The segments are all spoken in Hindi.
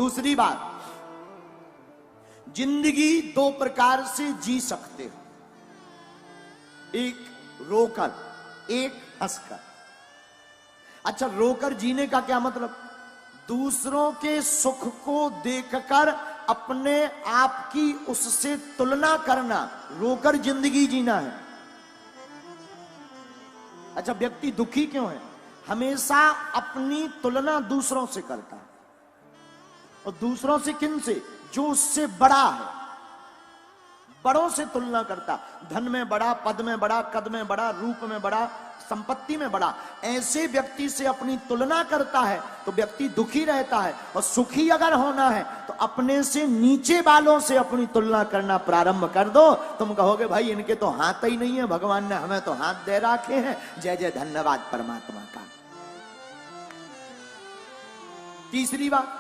दूसरी बात, जिंदगी दो प्रकार से जी सकते हो, एक रोकर, एक हंसकर। अच्छा, रोकर जीने का क्या मतलब? दूसरों के सुख को देखकर अपने आप की उससे तुलना करना, रोकर जिंदगी जीना है। अच्छा, व्यक्ति दुखी क्यों है? हमेशा अपनी तुलना दूसरों से करता है, और दूसरों से किन से? जो उससे बड़ा है, बड़ों से तुलना करता। धन में बड़ा, पद में बड़ा, कद में बड़ा, रूप में बड़ा, संपत्ति में बड़ा, ऐसे व्यक्ति से अपनी तुलना करता है तो व्यक्ति दुखी रहता है। और सुखी अगर होना है तो अपने से नीचे वालों से अपनी तुलना करना प्रारंभ कर दो। तुम कहोगे भाई इनके तो हाथ ही नहीं है, भगवान ने हमें तो हाथ दे रखे हैं। जय जय धन्यवाद परमात्मा का। तीसरी बात,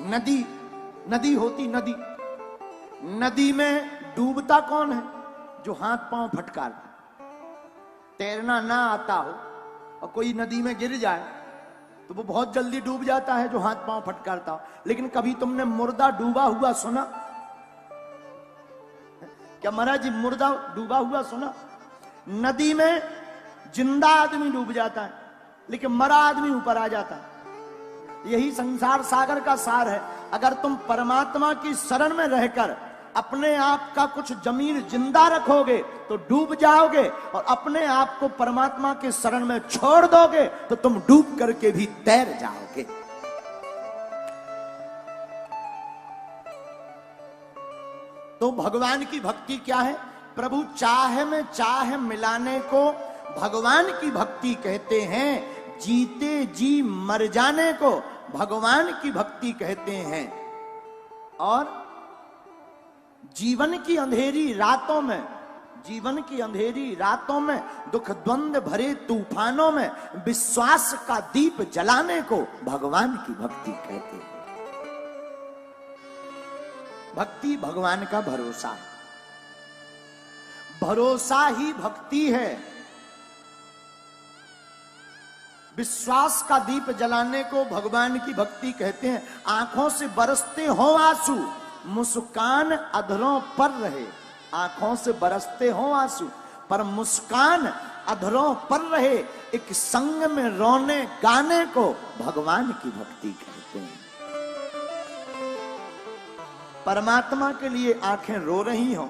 नदी होती, नदी में डूबता कौन है? जो हाथ पांव फटकारता, तैरना ना आता हो और कोई नदी में गिर जाए तो वो बहुत जल्दी डूब जाता है, जो हाथ पांव फटकारता हो। लेकिन कभी तुमने मुर्दा डूबा हुआ सुना? क्या महाराज जी मुर्दा डूबा हुआ सुना? नदी में जिंदा आदमी डूब जाता है, लेकिन मरा आदमी ऊपर आ जाता है। यही संसार सागर का सार है। अगर तुम परमात्मा की शरण में रहकर अपने आप का कुछ जमीन जिंदा रखोगे तो डूब जाओगे, और अपने आप को परमात्मा के शरण में छोड़ दोगे तो तुम डूब करके भी तैर जाओगे। तो भगवान की भक्ति क्या है? प्रभु चाह में चाह मिलाने को भगवान की भक्ति कहते हैं। जीते जी मर जाने को भगवान की भक्ति कहते हैं। और जीवन की अंधेरी रातों में दुख द्वंद भरे तूफानों में विश्वास का दीप जलाने को भगवान की भक्ति कहते हैं। भक्ति भगवान का भरोसा है, भरोसा ही भक्ति है। विश्वास का दीप जलाने को भगवान की भक्ति कहते हैं। आंखों से बरसते हो आंसू, मुस्कान अधरों पर रहे। आंखों से बरसते हो आंसू, पर मुस्कान अधरों पर रहे। एक संग में रोने गाने को भगवान की भक्ति कहते हैं। परमात्मा के लिए आंखें रो रही हों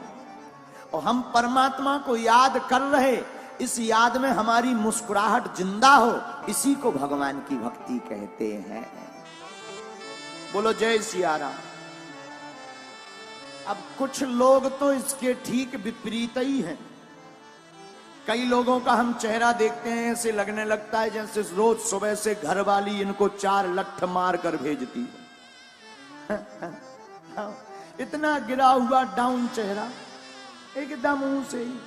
और हम परमात्मा को याद कर रहे, इस याद में हमारी मुस्कुराहट जिंदा हो, इसी को भगवान की भक्ति कहते हैं। बोलो जय सिया राम। अब कुछ लोग तो इसके ठीक विपरीत ही हैं। कई लोगों का हम चेहरा देखते हैं, ऐसे लगने लगता है जैसे रोज सुबह से घर वाली इनको 4 लठ मार कर भेजती है। इतना गिरा हुआ डाउन चेहरा, एकदम मुंह से ही,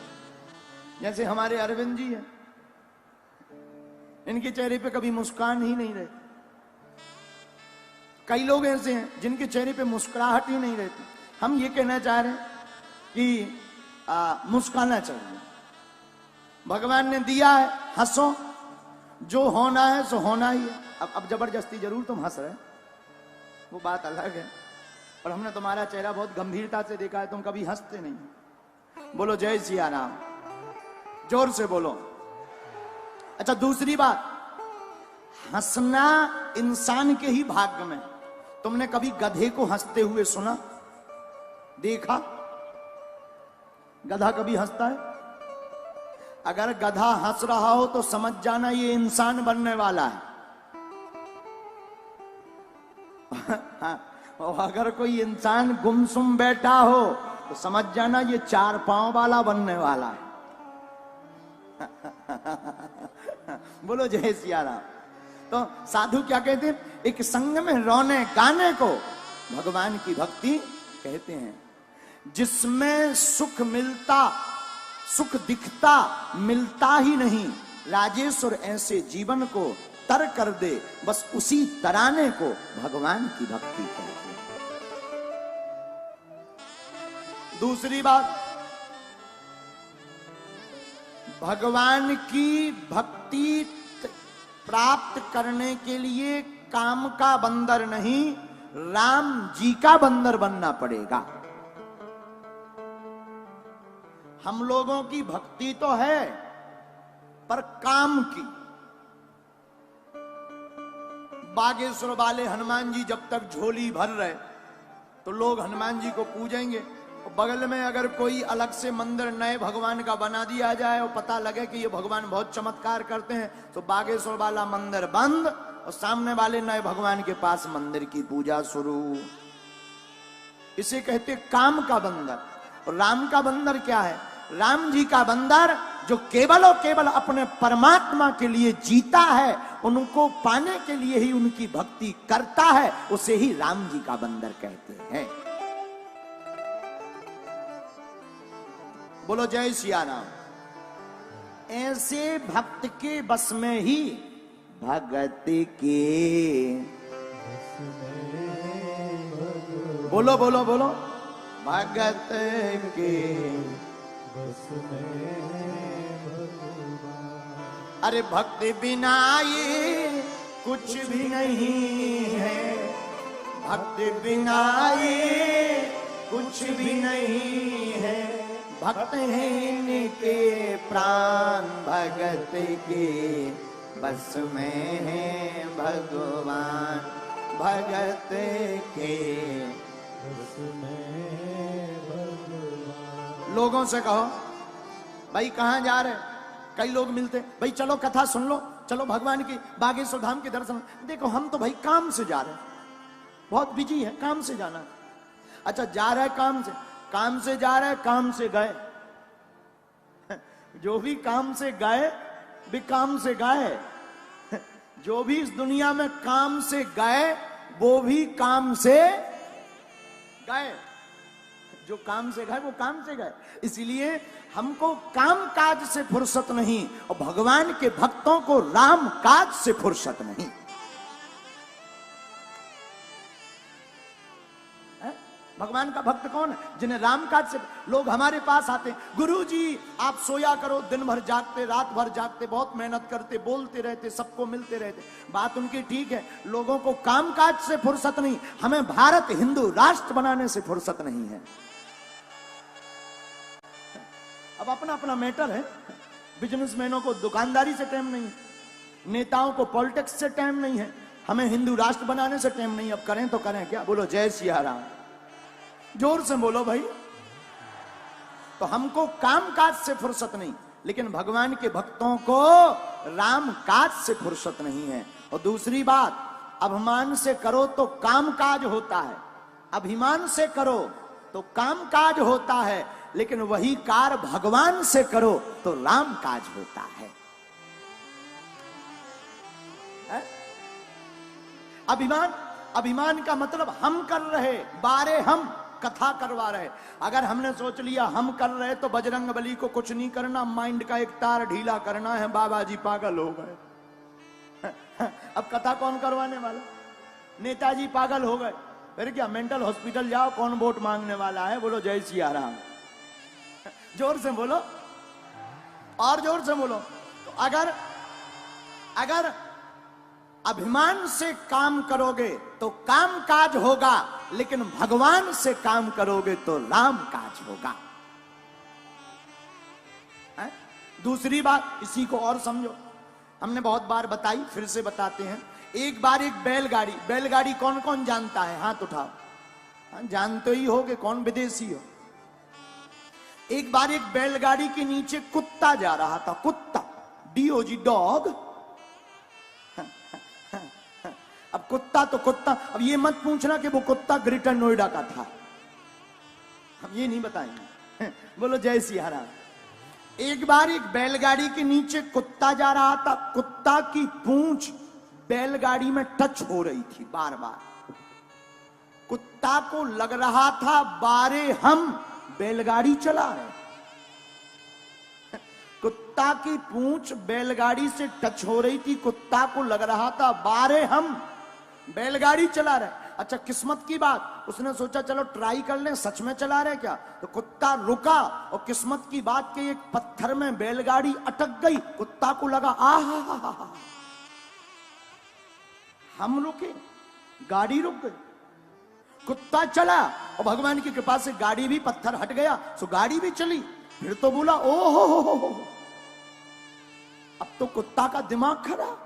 जैसे हमारे अरविंद जी हैं, इनके चेहरे पे कभी मुस्कान ही नहीं रहती। कई लोग ऐसे हैं जिनके चेहरे पे मुस्कुराहट ही नहीं रहती। हम ये कहना चाह रहे हैं कि मुस्काना चाहिए। भगवान ने दिया है, हंसो, जो होना है सो होना ही है। अब जबरदस्ती जरूर तुम हंस रहे, वो बात अलग है, और हमने तुम्हारा चेहरा बहुत गंभीरता से देखा है, तुम कभी हंसते नहीं। बोलो जय सिया राम, जोर से बोलो। अच्छा, दूसरी बात, हंसना इंसान के ही भाग्य में। तुमने कभी गधे को हंसते हुए सुना, देखा? गधा कभी हंसता है? अगर गधा हंस रहा हो तो समझ जाना ये इंसान बनने वाला है। और अगर कोई इंसान गुमसुम बैठा हो तो समझ जाना ये 4 पांव वाला बनने वाला है। बोलो जय सिया राम। तो साधु क्या कहते हैं? एक संग में रोने गाने को भगवान की भक्ति कहते हैं। जिसमें सुख मिलता, सुख दिखता, मिलता ही नहीं, राजेश्वर ऐसे जीवन को तर कर दे, बस उसी तराने को भगवान की भक्ति कहते हैं। दूसरी बात, भगवान की भक्ति प्राप्त करने के लिए काम का बंदर नहीं, राम जी का बंदर बनना पड़ेगा। हम लोगों की भक्ति तो है, पर काम की। बागेश्वर वाले हनुमान जी जब तक झोली भर रहे तो लोग हनुमान जी को पूजेंगे। बगल में अगर कोई अलग से मंदिर नए भगवान का बना दिया जाए और पता लगे कि ये भगवान बहुत चमत्कार करते हैं, तो बागेश्वर वाला मंदिर बंद और सामने वाले नए भगवान के पास मंदिर की पूजा शुरू। इसे कहते काम का बंदर। और राम का बंदर क्या है? राम जी का बंदर जो केवल और केवल अपने परमात्मा के लिए जीता है, उनको पाने के लिए ही उनकी भक्ति करता है, उसे ही राम जी का बंदर कहते हैं। बोलो जय सिया राम। ऐसे भक्त के बस में ही भगत के, बोलो बोलो बोलो, भगत के बस में। अरे भक्ति बिना ये कुछ भी नहीं है, भक्ति बिना ये कुछ भी नहीं है। भक्त हैं इनके प्राण, भगत के बस में है भगवान, भगत के बस में भगवान। लोगों से कहो भाई कहां जा रहे? कई लोग मिलते, भाई चलो कथा सुन लो, चलो भगवान की बागेश्वर धाम के दर्शन। देखो हम तो भाई काम से जा रहे हैं, बहुत बिजी है, काम से जाना। अच्छा जा रहे काम से, काम से जा रहे, काम से गए। जो भी काम से गए भी काम से गए। जो भी इस दुनिया में काम से गए वो भी काम से गए। जो काम से गए वो काम से गए। इसलिए हमको काम काज से फुर्सत नहीं, और भगवान के भक्तों को राम काज से फुर्सत नहीं। भगवान का भक्त कौन है? जिन्हें राम काज से। लोग हमारे पास आते हैं, गुरुजी आप सोया करो, दिन भर जागते, रात भर जागते, बहुत मेहनत करते, बोलते रहते, सबको मिलते रहते। बात उनकी ठीक है, लोगों को काम काज से फुर्सत नहीं। हमें भारत हिंदू राष्ट्र बनाने से फुर्सत नहीं है। अब अपना अपना मैटर है। बिजनेसमैनों को दुकानदारी से टाइम नहीं है, नेताओं को पॉलिटिक्स से टाइम नहीं है, हमें हिंदू राष्ट्र बनाने से टाइम नहीं। अब करें तो करें क्या? बोलो जय सिया राम, जोर से बोलो भाई। तो हमको काम काज से फुर्सत नहीं, लेकिन भगवान के भक्तों को राम काज से फुर्सत नहीं है। और दूसरी बात, अभिमान से करो तो काम काज होता है, अभिमान से करो तो काम काज होता है, लेकिन वही कार्य भगवान से करो तो राम काज होता है। अभिमान, अभिमान का मतलब हम कर रहे, बारे हम कथा करवा रहे। अगर हमने सोच लिया हम कर रहे तो बजरंग बली को कुछ नहीं करना, माइंड का एक तार ढीला करना है, बाबा जी पागल हो गए। अब कथा कौन करवाने वाला? नेताजी पागल हो गए, फिर क्या? मेंटल हॉस्पिटल जाओ, कौन वोट मांगने वाला है? बोलो जय सिया राम, जोर से बोलो, और जोर से बोलो। तो अगर अभिमान से काम करोगे तो काम काज होगा, लेकिन भगवान से काम करोगे तो राम काज होगा। है? दूसरी बात, इसी को और समझो, हमने बहुत बार बताई, फिर से बताते हैं। एक बार एक बैलगाड़ी, बैलगाड़ी कौन कौन जानता है? हाथ उठाओ। जानते ही होगे, कौन विदेशी हो। एक बार एक बैलगाड़ी के नीचे कुत्ता जा रहा था, कुत्ता, डीओजी डॉग। अब कुत्ता तो कुत्ता, अब ये मत पूछना कि वो कुत्ता ग्रेटर नोएडा का था, हम ये नहीं बताएंगे। बोलो जय सिया राम। एक बार एक बैलगाड़ी के नीचे कुत्ता जा रहा था, कुत्ता की पूंछ बैलगाड़ी में टच हो रही थी बार बार। कुत्ता को लग रहा था बारे हम बैलगाड़ी चला रहे। कुत्ता की पूंछ बैलगाड़ी से टच हो रही थी, कुत्ता को लग रहा था बारे हम बैलगाड़ी चला रहे। अच्छा किस्मत की बात, उसने सोचा चलो ट्राई कर लें, सच में चला रहे क्या? तो कुत्ता रुका और किस्मत की बात के एक पत्थर में बैलगाड़ी अटक गई। कुत्ता को लगा आहा, हम रुके, गाड़ी रुक गई। कुत्ता चला और भगवान की कृपा से गाड़ी भी, पत्थर हट गया तो गाड़ी भी चली। फिर तो बोला ओ हो, अब तो कुत्ता का दिमाग खराब,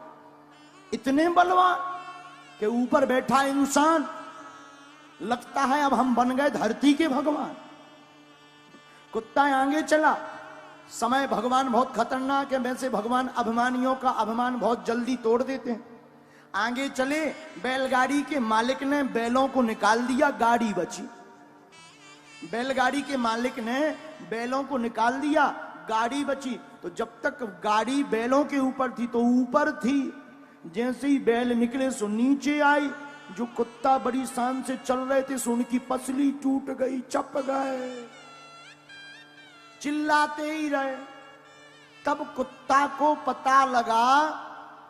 इतने बलवान कि ऊपर बैठा इंसान, लगता है अब हम बन गए धरती के भगवान। कुत्ता आगे चला, समय भगवान बहुत खतरनाक है, वैसे भगवान अभिमानियों का अभिमान बहुत जल्दी तोड़ देते हैं। आगे चले, बैलगाड़ी के मालिक ने बैलों को निकाल दिया, गाड़ी बची। बैलगाड़ी के मालिक ने बैलों को निकाल दिया, गाड़ी बची। तो जब तक गाड़ी बैलों के ऊपर थी तो ऊपर थी, जैसे ही बैल निकले सो नीचे आई। जो कुत्ता बड़ी शान से चल रहे थे सो उनकी पसली टूट गई, चप गए, चिल्लाते ही रहे। तब कुत्ता को पता लगा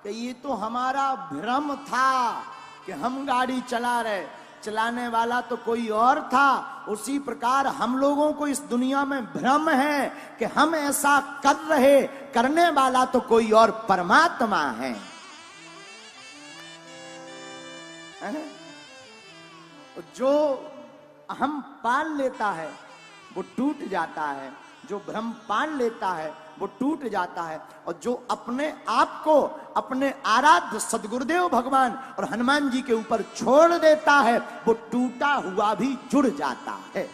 कि ये तो हमारा भ्रम था कि हम गाड़ी चला रहे, चलाने वाला तो कोई और था। उसी प्रकार हम लोगों को इस दुनिया में भ्रम है कि हम ऐसा कर रहे, करने वाला तो कोई और परमात्मा है। जो हम पाल लेता है वो टूट जाता है, जो भ्रम पाल लेता है वो टूट जाता है, और जो अपने आप को अपने आराध्य सदगुरुदेव भगवान और हनुमान जी के ऊपर छोड़ देता है वो टूटा हुआ भी जुड़ जाता है।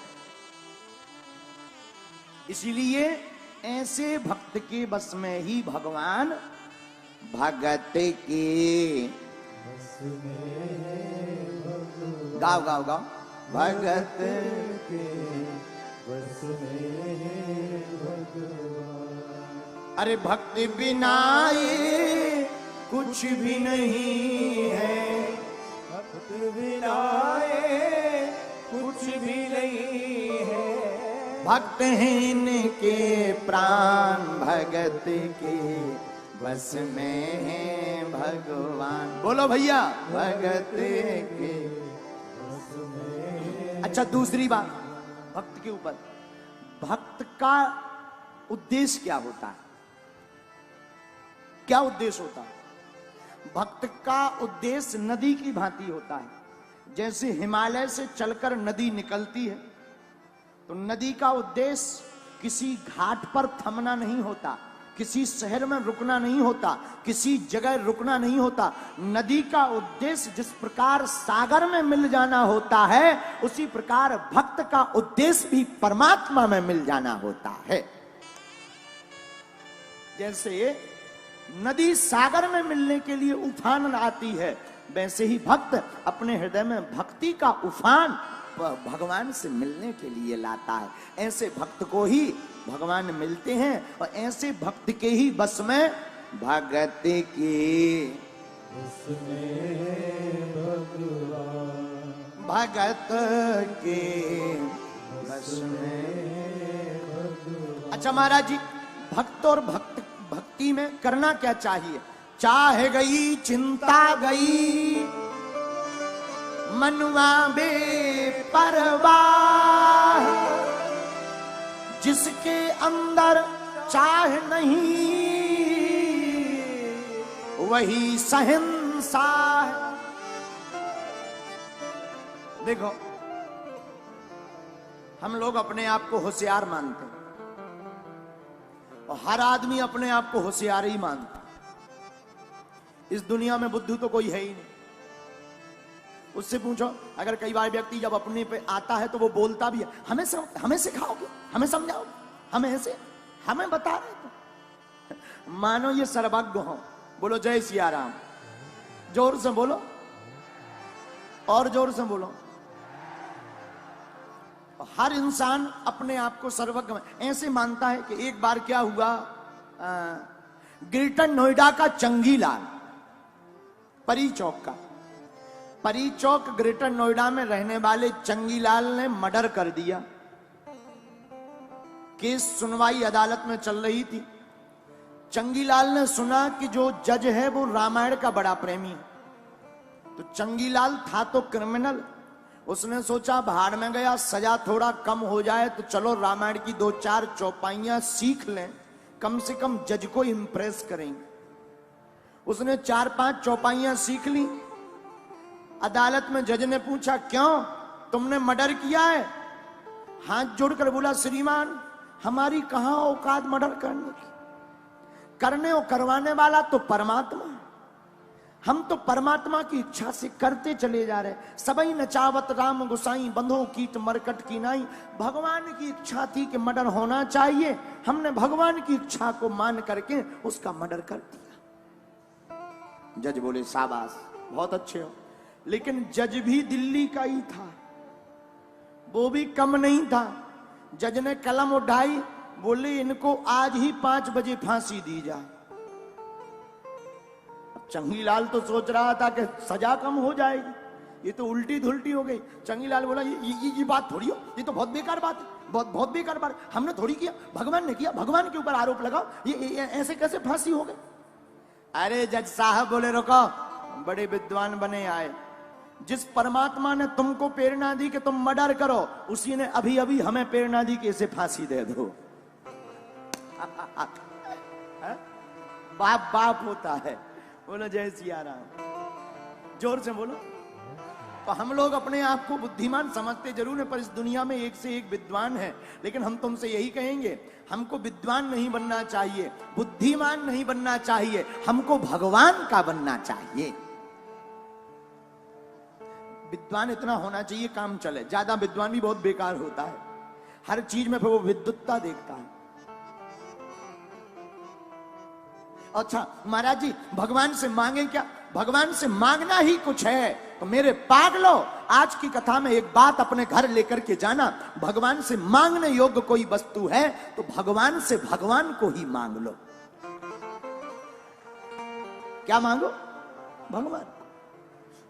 इसीलिए ऐसे भक्त के बस में ही भगवान भगत के गाओ गाओ गाओ भगत के बस में भगवान। अरे भक्ति बिना ये कुछ भी नहीं है, भक्ति बिना ये कुछ भी नहीं है। भक्त हैं इनके प्राण भगत के बस में है भगवान। बोलो भैया भगत के बस में। अच्छा दूसरी बात भक्त के ऊपर, भक्त का उद्देश्य क्या होता है? क्या उद्देश्य होता है? भक्त का उद्देश्य नदी की भांति होता है। जैसे हिमालय से चलकर नदी निकलती है तो नदी का उद्देश्य किसी घाट पर थमना नहीं होता, किसी शहर में रुकना नहीं होता, किसी जगह रुकना नहीं होता। नदी का उद्देश्य जिस प्रकार सागर में मिल जाना होता है, उसी प्रकार भक्त का उद्देश्य भी परमात्मा में मिल जाना होता है। जैसे नदी सागर में मिलने के लिए उफान आती है, वैसे ही भक्त अपने हृदय में भक्ति का उफान भगवान से मिलने के लिए लाता है। ऐसे भक्त को ही भगवान मिलते हैं और ऐसे भक्त के ही बस में भगत के बस में भगवान, भगत के बस में भगवान। अच्छा महाराज जी, भक्त और भक्ति में करना क्या चाहिए? चाह गई चिंता गई मनुआ बेपरवाह, जिसके अंदर चाह नहीं वही सहनसा है। देखो हम लोग अपने आप को होशियार मानते हैं और हर आदमी अपने आप को होशियार ही मानता है। इस दुनिया में बुद्धू तो कोई है ही नहीं। उससे पूछो, अगर कई बार व्यक्ति जब अपने पे आता है तो वो बोलता भी है, हमें सिखाओगे, हमें समझाओगे, हमें ऐसे हमें बता रहे तो मानो ये सर्वज्ञ हो। बोलो जय सिया राम, जोर से बोलो और जोर से बोलो। हर इंसान अपने आप को सर्वज्ञ ऐसे मानता है कि एक बार क्या हुआ, ग्रेटर नोएडा का चंगीलाल, परी चौक का, परी चौक ग्रेटर नोएडा में रहने वाले चंगीलाल ने मर्डर कर दिया। केस सुनवाई अदालत में चल रही थी। चंगीलाल ने सुना कि जो जज है वो रामायण का बड़ा प्रेमी है। तो चंगीलाल था तो क्रिमिनल, उसने सोचा भाड़ में गया, सजा थोड़ा कम हो जाए तो चलो रामायण की 2-4 चौपाइयां सीख लें, कम से कम जज को इंप्रेस करेंगे। उसने 4-5 चौपाइयां सीख ली अदालत में जज ने पूछा, क्यों तुमने मर्डर किया है? हाथ जोड़कर बोला, श्रीमान हमारी कहां औकात मर्डर करने की, करने और करवाने वाला तो परमात्मा है। हम तो परमात्मा की इच्छा से करते चले जा रहे। सबई नचावत राम गुसाई, बंधो कीट मरकट की नाई। भगवान की इच्छा थी कि मर्डर होना चाहिए, हमने भगवान की इच्छा को मान करके उसका मर्डर कर दिया। जज बोले, शाबाश, बहुत अच्छे हो। लेकिन जज भी दिल्ली का ही था, वो भी कम नहीं था। जज ने कलम उठाई, बोले इनको आज ही 5 बजे फांसी दी जाए। चंगीलाल तो सोच रहा था कि सजा कम हो जाएगी, ये तो उल्टी धुल्टी हो गई। चंगीलाल बोला, ये बात थोड़ी हो, ये तो बहुत बेकार बात है, बहुत बेकार बात। हमने थोड़ी किया, भगवान ने किया, भगवान के ऊपर आरोप लगाओ, ये ऐसे कैसे फांसी हो गई? अरे जज साहब बोले, रुको, बड़े विद्वान बने आए। जिस परमात्मा ने तुमको प्रेरणा दी कि तुम मर्डर करो, उसी ने अभी अभी हमें प्रेरणा दी कि इसे फांसी दे दो। बाप बाप होता है। बोलो जय सिया राम, जोर से बोलो। तो हम लोग अपने आप को बुद्धिमान समझते जरूर है, पर इस दुनिया में एक से एक विद्वान है। लेकिन हम तुमसे यही कहेंगे, हमको विद्वान नहीं बनना चाहिए, बुद्धिमान नहीं बनना चाहिए, हमको भगवान का बनना चाहिए। विद्वान इतना होना चाहिए काम चले, ज्यादा विद्वान भी बहुत बेकार होता है। हर चीज में फिर वो विद्वत्ता देखता है। अच्छा महाराज जी, भगवान से मांगे क्या? भगवान से मांगना ही कुछ है तो मेरे पागलो, आज की कथा में एक बात अपने घर लेकर के जाना। भगवान से मांगने योग्य कोई वस्तु है तो भगवान से भगवान को ही मांग लो। क्या मांगो? भगवान।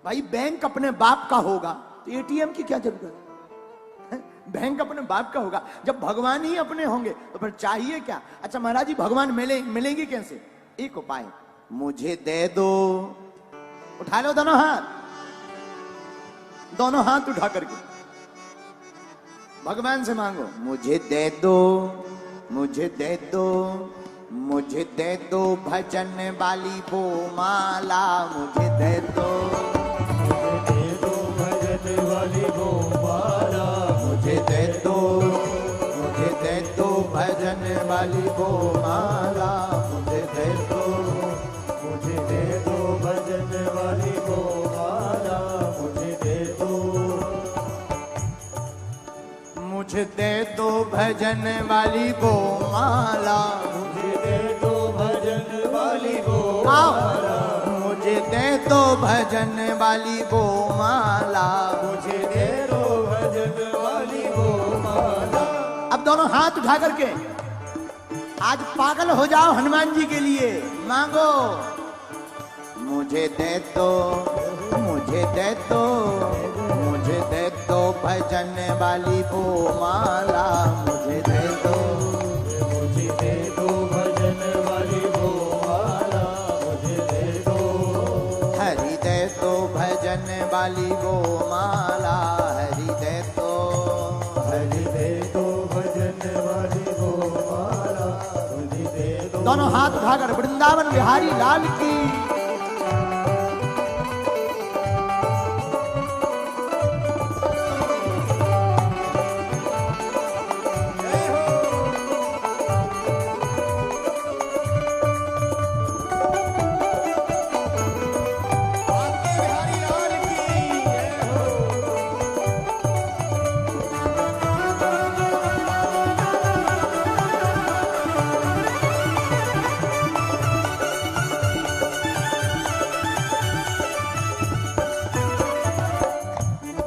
भाई बैंक अपने बाप का होगा तो एटीएम की क्या जरूरत है? बैंक अपने बाप का होगा, जब भगवान ही अपने होंगे तो फिर चाहिए क्या? अच्छा महाराज जी, भगवान मिलेंगे कैसे? एक उपाय, मुझे दे दो। उठा लो दोनों हाथ, दोनों हाथ उठा करके भगवान से मांगो, मुझे दे दो, मुझे दे दो, मुझे दे दो भजन वाली वो माला, मुझे दे दो, मुझे दे दो भजन वाली वो माला, मुझे दे दो, मुझे दे दो भजन वाली वो माला, मुझे दे दो, मुझे दे दो भजन वाली वो माला, मुझे दे दो, मुझे दे दो भजन वाली वो माला, मुझे दे दो भजन वाली वो माला, मुझे दे दो भजन वाली वो माला, मुझे दे दो भजन वाली वो माला। अब दोनों हाथ उठा करके आज पागल हो जाओ हनुमान जी के लिए, मांगो, मुझे दे दो, मुझे दे दो, मुझे दे दो भजन वाली वो माला, मुझे दे दो, मुझे दे दो भजन वाली वो माला, मुझे दे दो, हरि दे दो भजन वाली वो माला, हरि दे दो, हरि दे दो भजन वाली वो माला, हरि दे दो। दोनों हाथ उठाकर वृंदावन बिहारी लाल की।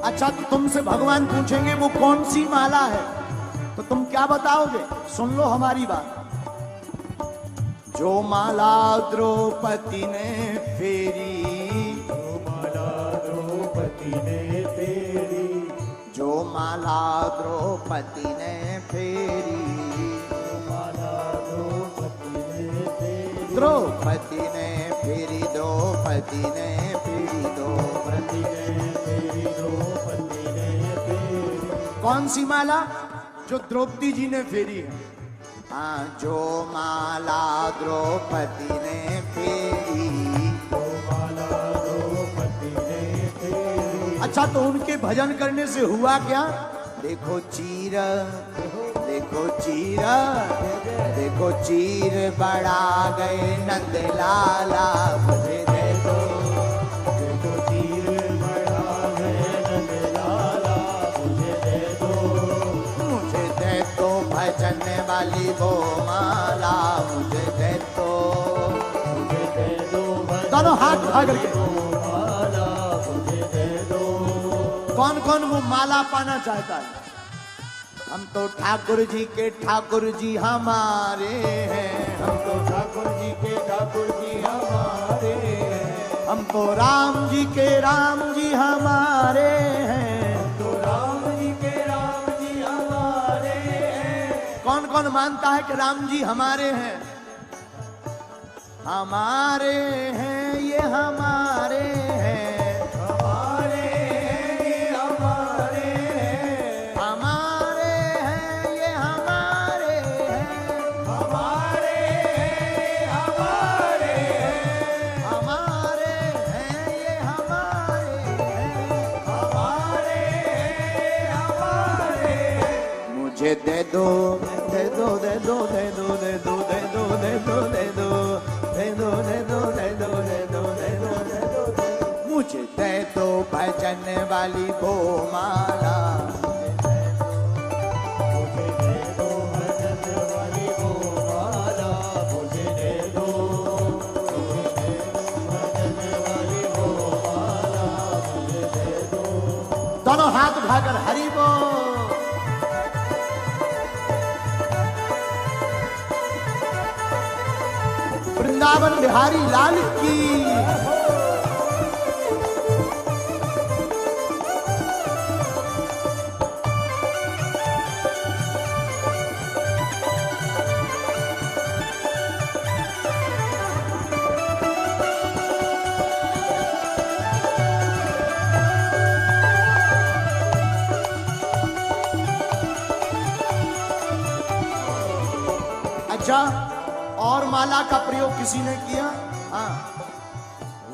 अच्छा तुमसे भगवान पूछेंगे वो कौन सी माला है तो तुम क्या बताओगे? सुन लो हमारी बात। जो माला द्रौपदी ने फेरी, जो माला द्रौपदी ने फेरी, जो माला द्रौपदी ने फेरी, जो माला द्रौपदी ने फेरी, द्रौपदी ने फेरी, द्रौपदी ने फेरी, द्रौपदी ने फेरी, द्रौपदी ने फेरी। कौन सी माला? जो द्रौपदी जी ने फेरी है। हाँ, जो माला द्रौपदी ने फेरी, जो माला द्रौपदी ने फेरी, अच्छा तो उनके भजन करने से हुआ क्या? देखो चीर, देखो चीर, देखो चीर बढ़ा गए नंद लाला, मुझे दे दो। देखो चीर बढ़ा गए नंद लाला, मुझे दे दो। मुझे दे दो भजन वाली वो माला, मुझे दे दो। मुझे दे दो दोनों हाथ उठा करके माला, मुझे दे दो। कौन कौन वो माला पाना चाहता है? हम तो ठाकुर जी के ठाकुर जी हमारे हैं, हम तो ठाकुर जी के ठाकुर जी हमारे हैं। हम तो राम जी के राम जी हमारे हैं, हम तो राम जी के राम जी हमारे हैं। कौन कौन मानता है कि राम जी हमारे हैं? हमारे हैं, ये हमारे हैं, हमारे हैं, ये हमारे हैं, हमारे हैं, ये हमारे हैं, हमारे हैं, हमारे हैं, हमारे हैं, ये हमारे हैं, हमारे हैं, हमारे हैं। मुझे दे दो, दे दो, दे दो, दे दो, दे दो, दे दो, दे दो, दे दो, दे दो, दे दो, दे दो, दे दो, दे दो, दे दो। मुझे दे दो भजन वाली वो माला, मुझे दे दो भजन वाली वो माला, मुझे दे दो, मुझे दे दो भजन वाली वो माला, मुझे दे दो। दोनों हाथ उठाकर हरि बोल। वृंदावन बिहारी लाल की। अच्छा, और माला का प्रयोग किसी ने किया? हाँ,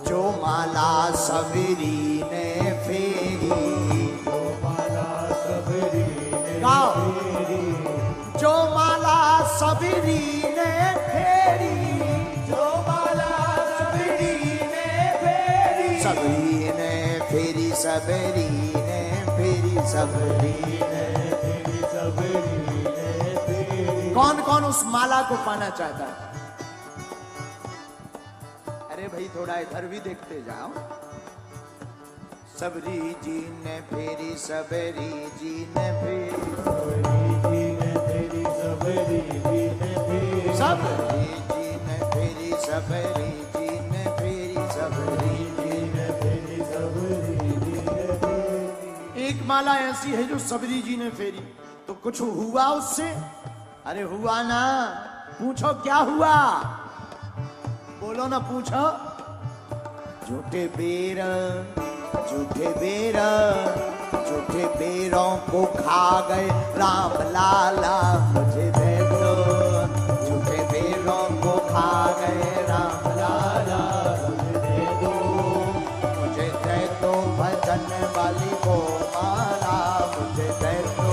जो माला सबरी ने फेरी, जो माला सबरी ने फेरी, जो माला सबरी ने फेरी, जो माला सबरी ने फेरी, सबरी ने फेरी, सबरी ने फेरी, सबरी ने फेरी, सबरी ने फेरी। कौन कौन उस माला को पाना चाहता है? अरे भाई थोड़ा इधर भी देखते जाओ। सबरी जी ने फेरी, सबरी जी ने फेरी, सबरी जी ने फेरी, सबरी जी ने फेरी, सबरी जी ने फेरी, सबरी जी ने फेरी, सबरी जी ने फेरी, सबरी जी ने फेरी। एक माला ऐसी है जो सबरी जी ने फेरी, तो कुछ हुआ उससे? अरे हुआ ना, पूछो क्या हुआ? बोलो ना, पूछो। झूठे बेर, झूठे बेर, झूठे बेरों को खा गए राम लाला, मुझे दे दो। झूठे बेरों को खा गए राम लाला, मुझे दे दो। मुझे दे दो भजन वाली वो माला, मुझे दे दो।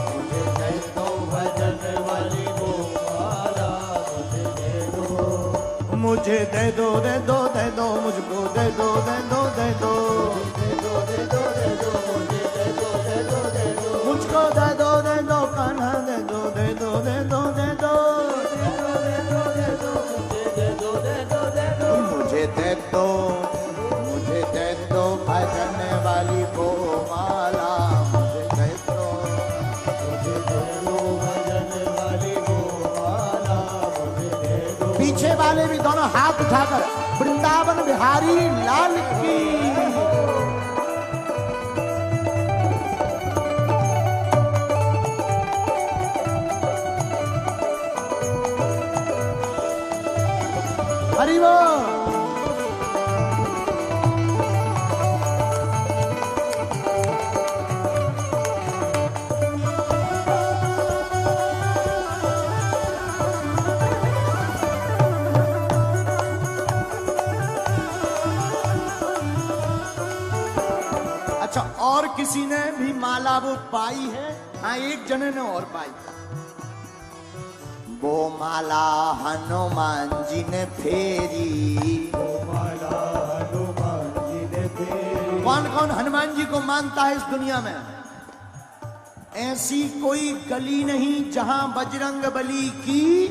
मुझे दे दो भजन वाली वो माला, मुझे दे दो। मुझे दे दो, दे दो, दे दो, मुझको दे दो, दे दो, दे दो, दे दो, दे दो, दे दो, मुझे दे दो, दे दो, दे दो, मुझको दे दो, दे दो, कान्हा दे दो, दे दो, दे दो, दे दो, दे दो, दे दो, दे दो, मुझे दे दो, दे दो, दे दो, मुझे दे दो, मुझे दे दो भजन वाली वो माला, मुझे दे दो, मुझे दे दो भजन वाली वो माला, मुझे दे दो। पीछे वाले भी दोनों हाथ उठाकर वृंदावन बिहारी लाल की। हरि बोल। अच्छा, और किसी ने भी माला वो पाई है? हाँ, एक जने ने और पाई। वो माला हनुमान जी ने फेरी। कौन कौन हनुमान जी को मानता है इस दुनिया में? ऐसी कोई गली नहीं जहां बजरंग बली की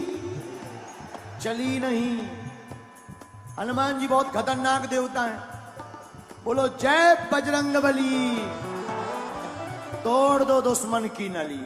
चली नहीं। हनुमान जी बहुत खतरनाक देवता हैं। बोलो जय बजरंग बली, तोड़ दो दुश्मन की नली।